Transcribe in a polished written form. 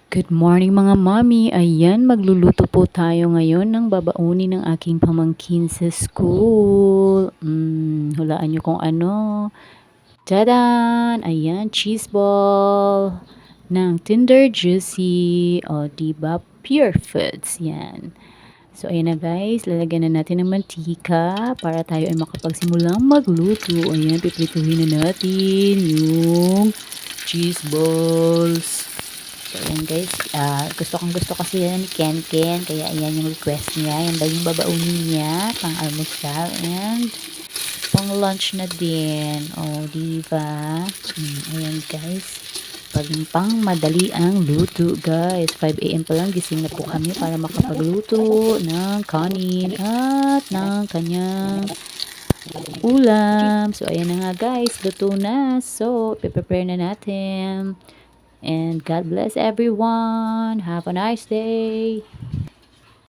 Good morning mga mommy. Ayan, magluluto po tayo ngayon ng babaunin ng aking pamangkin sa school. Hulaan nyo kung ano. Tadan! Ayan, cheese ball ng Tender Juicy. O, diba? Pure Foods. Yan. So, ayan na guys. Lalagyan na natin ng mantika para tayo ay makapagsimulang magluto. Ayan, piprituhin na natin yung cheese balls. So, ayan guys, gusto kasi yan ni Ken Ken, kaya ayan yung request niya. Yan daw yung babaunin niya, pang almusal and pang lunch na din. O, diba? Ayan guys, pang madali ang luto guys. 5 AM pa lang, gising na po kami para makapagluto ng kanin at ng kanyang ulam. So, ayan na nga guys, luto na. So, prepare na natin. And God bless everyone. Have a nice day.